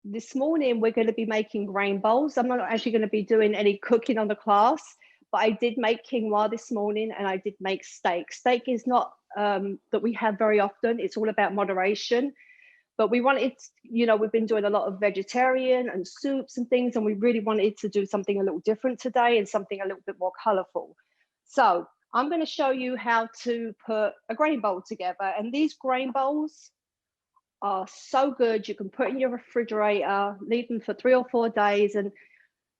this morning we're going to be making grain bowls. I'm not actually going to be doing any cooking on the class, but I did make quinoa this morning, and I did make steak. Steak is not that we have very often. It's all about moderation. But we wanted, we've been doing a lot of vegetarian and soups and things, and we really wanted to do something a little different today and something a little bit more colorful. So I'm going to show you how to put a grain bowl together. And these grain bowls are so good. You can put in your refrigerator, leave them for 3 or 4 days. And,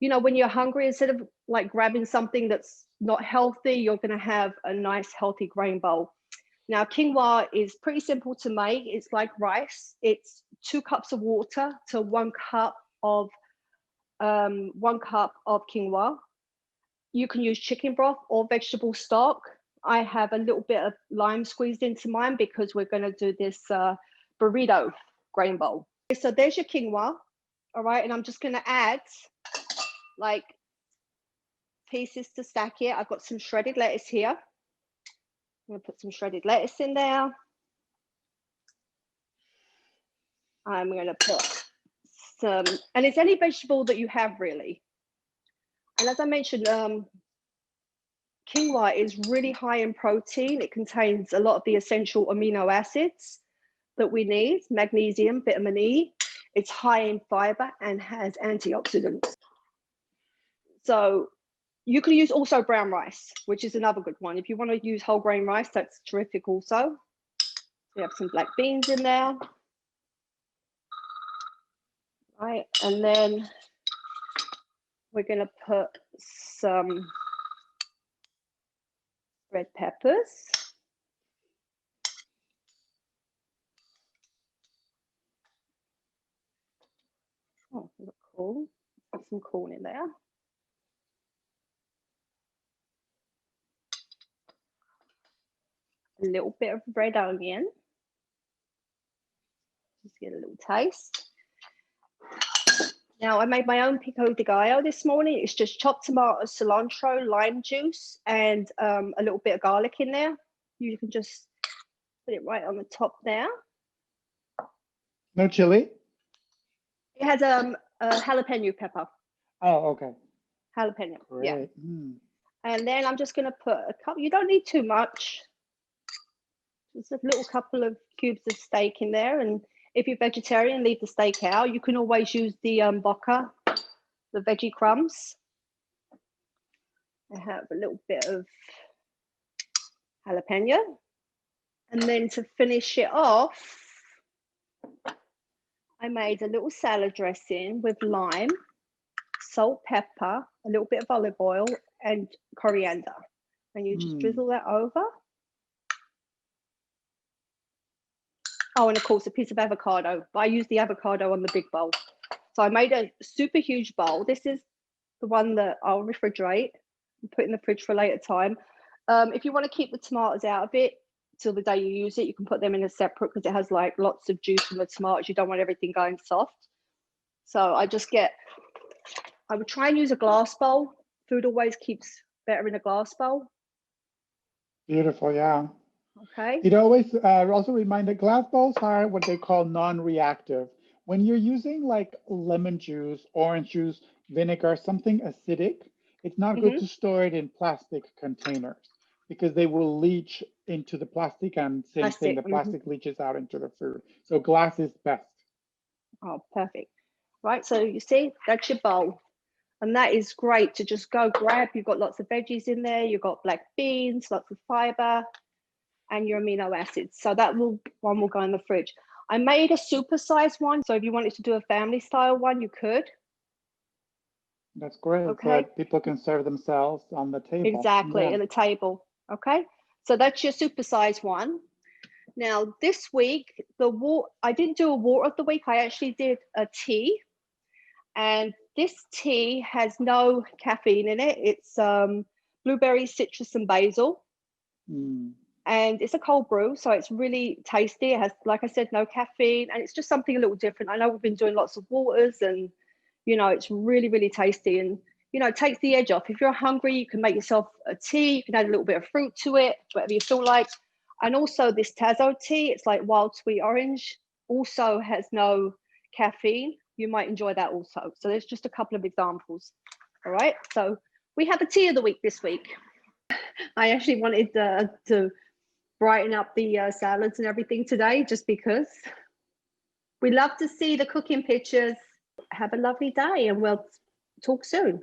when you're hungry, instead of like grabbing something that's not healthy, you're going to have a nice, healthy grain bowl. Now, quinoa is pretty simple to make. It's like rice. It's 2 cups of water to 1 cup of quinoa. You can use chicken broth or vegetable stock. I have a little bit of lime squeezed into mine because we're going to do this burrito grain bowl. So there's your quinoa, all right? And I'm just going to add like pieces to stack it. I've got some shredded lettuce here. I'm going to put some shredded lettuce in there. I'm going to put some, and it's any vegetable that you have really. And as I mentioned, quinoa is really high in protein. It contains a lot of the essential amino acids that we need, magnesium, vitamin E. It's high in fiber and has antioxidants. So you can use also brown rice, which is another good one. If you want to use whole grain rice, that's terrific also. We have some black beans in there. Right, and then we're going to put some red peppers. Oh, look cool. Put some corn in there. A little bit of red onion. Just get a little taste. Now, I made my own pico de gallo this morning. It's just chopped tomatoes, cilantro, lime juice, and a little bit of garlic in there. You can just put it right on the top there. No chili? It has a jalapeno pepper. Oh, okay. Jalapeno, Great. yeah. And then I'm just going to put a couple, you don't need too much. Just a little couple of cubes of steak in there. And if you're vegetarian, leave the steak out. You can always use the bocca, the veggie crumbs. I have a little bit of jalapeno. And then to finish it off, I made a little salad dressing with lime, salt, pepper, a little bit of olive oil, and coriander. And you just drizzle that over. Oh, and of course, a piece of avocado. But I use the avocado on the big bowl. So I made a super huge bowl. This is the one that I'll refrigerate and put in the fridge for a later time. If you want to keep the tomatoes out of it till the day you use it, you can put them in a separate because it has like lots of juice from the tomatoes. You don't want everything going soft. So I would try and use a glass bowl. Food always keeps better in a glass bowl. Beautiful, yeah. Okay. It always also remind that glass bowls are what they call non-reactive. When you're using like lemon juice, orange juice, vinegar, something acidic, it's not good to store it in plastic containers because they will leach into the plastic, and same thing, the plastic leaches out into the food. So glass is best. Oh, perfect. Right, so you see, that's your bowl. And that is great to just go grab. You've got lots of veggies in there. You've got black beans, lots of fiber, and your amino acids. So that one will go in the fridge. I made a supersized one. So if you wanted to do a family style one, you could. That's great. Okay. So people can serve themselves on the table. Exactly, at the table. Okay. So that's your supersized one. Now this week, I didn't do a water of the week. I actually did a tea. And this tea has no caffeine in it. It's blueberry, citrus, and basil. And it's a cold brew, so it's really tasty. It has, like I said, no caffeine, and it's just something a little different. I know we've been doing lots of waters, and it's really, really tasty, and it takes the edge off. If you're hungry, you can make yourself a tea. You can add a little bit of fruit to it, whatever you feel like. And also this Tazo tea, it's like wild sweet orange, also has no caffeine. you might enjoy that also. So there's just a couple of examples. All right, so we have a tea of the week this week. I actually wanted to brighten up the salads and everything today, just because we love to see the cooking pictures. Have a lovely day, and we'll talk soon.